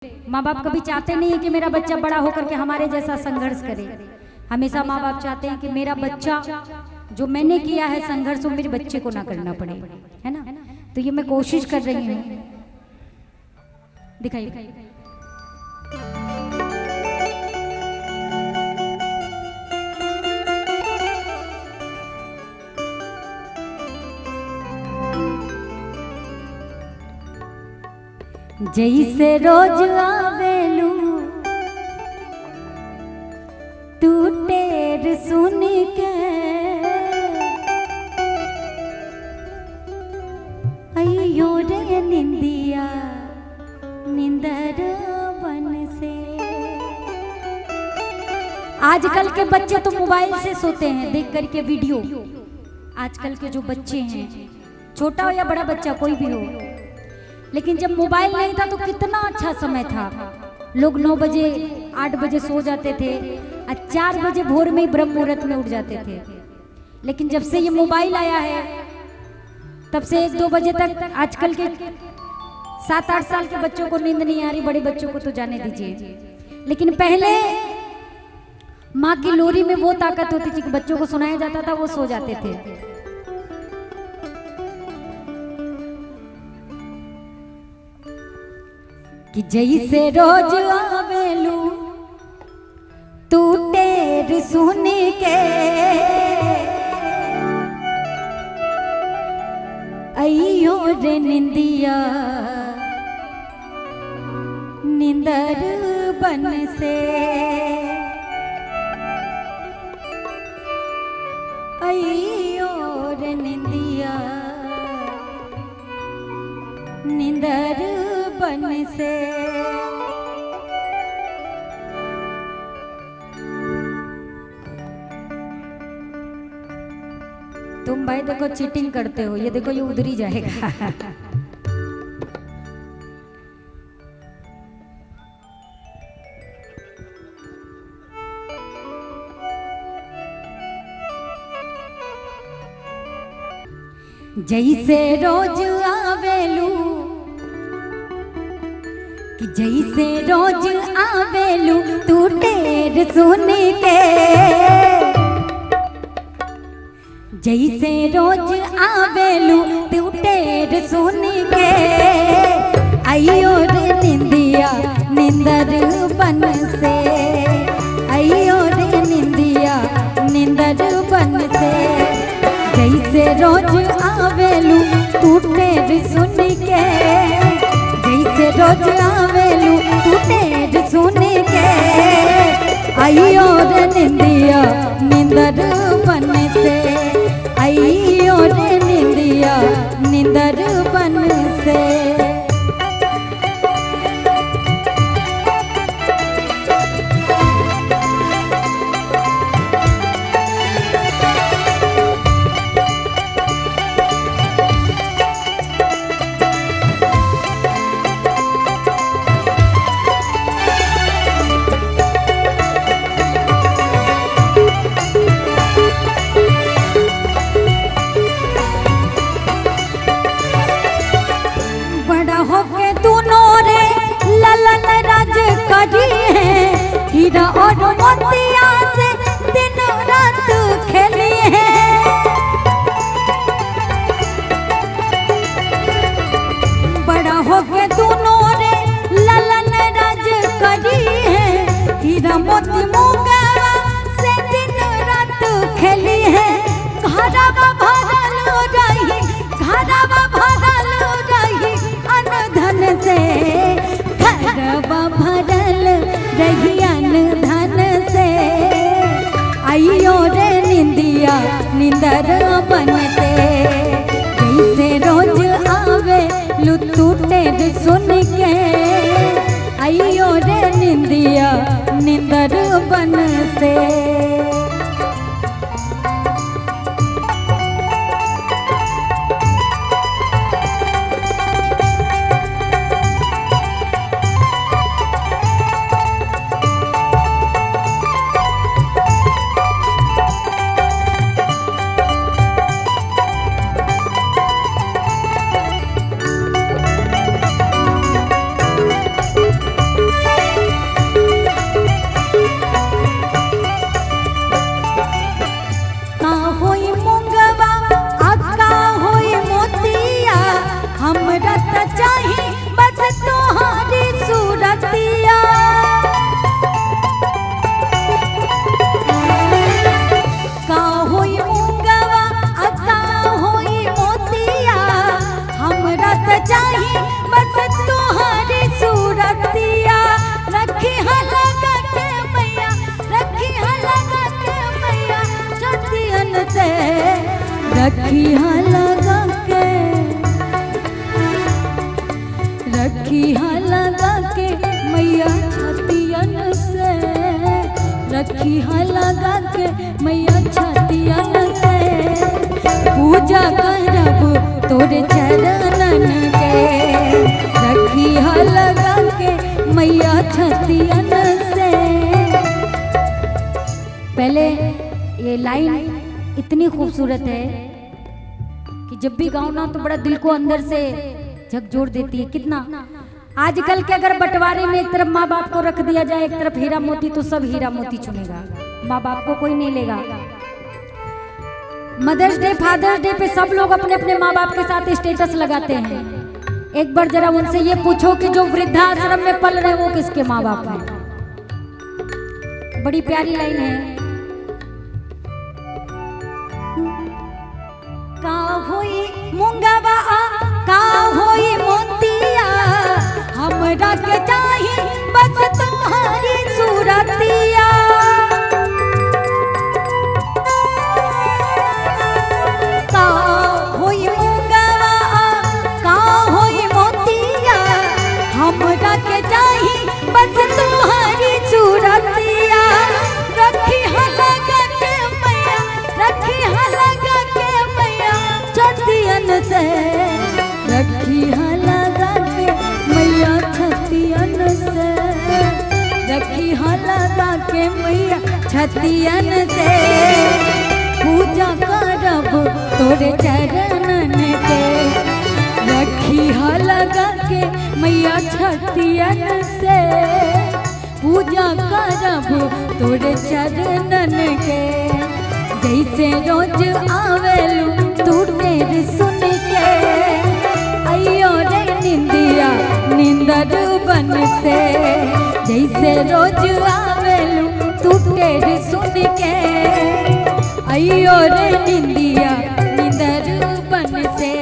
माँ बाप कभी चाहते नहीं है कि मेरा बच्चा बड़ा होकर के हमारे जैसा संघर्ष करे। हमेशा माँ बाप चाहते हैं कि मेरा बच्चा जो मैंने किया है संघर्ष वो मेरे बच्चे को ना करना पड़े, है ना। तो ये मैं कोशिश कर रही हूँ। दिखाइए। जैसे रोज आवेलू तू टेर सुन के, अयो रे निंदिया निंदर बन से। आजकल के बच्चे तो मोबाइल से सोते हैं देख करके वीडियो। आजकल के जो बच्चे हैं, छोटा हो या बड़ा बच्चा कोई भी हो, लेकिन जब मोबाइल नहीं था तो कितना अच्छा समय था। लोग 9 बजे 8 बजे सो जाते थे और 4 बजे भोर में ही ब्रह्म मुहूर्त में उठ जाते थे। लेकिन जब से ये मोबाइल आया है तब से 1-2 बजे तक आजकल के 7-8 साल के बच्चों को नींद नहीं आ रही, बड़े बच्चों को तो जाने दीजिए। लेकिन पहले माँ की लोरी में वो ताकत होती थी कि बच्चों को सुनाया जाता था, वो सो जाते थे। कि जैसे रोज आवेलू तू टेर सुन के, अयो रे निंदिया निंदर बन से, अयो रे निंदिया निंदर बन से। तुम भाई देखो चीटिंग करते हो, ये देखो ये उधर ही जाएगा। जैसे रोज आवेलू कि जैसे रोज आवेलू तू टेर सुन के, जैसे रोज आवेलू तू टेर सुन के, अयो रे निंदिया निंदर बन से, अयो रे निंदिया निंदर बन से। जैसे रोज आवेलू तू टेर सुन के, जैसे रोज आवेलू तू टेर सुन के, अयो रे निंदिया निंदर बन से, अयो रे निंदिया निंदर बन से। हीरा और मोतिया से दिन रात खेली है, बड़ा होके दोनों रे ललन राज करी है। हीरा मोती मुंगा से दिन रात खेली है। घरवा भरल रही, घरवा भरल रही अनधन से, घरवा भरल रही धन से, अयो रे निंदिया निंदर बन से। जैसे रोज आवे लू तू टेर सुन के, अयो रे निंदिया निंदर बन से। रखी है लगा के मैया छतियन से, पूजा करब तोरे चरणन के, रखी है लगा के मैया छतियन से। पहले ये लाइन इतनी खूबसूरत है कि जब भी गाओ ना तो बड़ा दिल को अंदर से झकझोर देती है। कितना आजकल के अगर बंटवारे में एक तरफ माँ बाप को रख दिया जाए, एक तरफ हीरा मोती, तो सब हीरा मोती चुनेगा, माँ बाप को कोई नहीं लेगा। मदर्स डे, फादर्स डे पे सब लोग अपने अपने माँ बाप के साथ स्टेटस लगाते हैं। एक बार जरा उनसे ये पूछो कि जो वृद्धाश्रम में पल रहे वो किसके माँ बाप हैं। बड़ी प्यारी लाइन है। का होई मुंगावा का होई मोतिया, हमरा के चाही बस तुम्हारी सूरतिया। का होई मुंगावा का होई मोतिया, हमरा के चाही बस तुम्हारी सूरतिया। रखी लगा के मैया, रखी लगा के मैया छतियन से, रखी लगा के मैया छतियन से, रखी लगा के मैया छतियन से। पूजा करब तोरे चरणन के, रखी लगा के मैया छतियन से, पूजा करब तोरे चरणन के। जैसे रोज आवेलू तू तेरे सुन के, अयो रे निंदिया निंदर बन से। जैसे रोज आवेलू तू तेरे सुन के, अयो रे निंदिया निंदर बन से।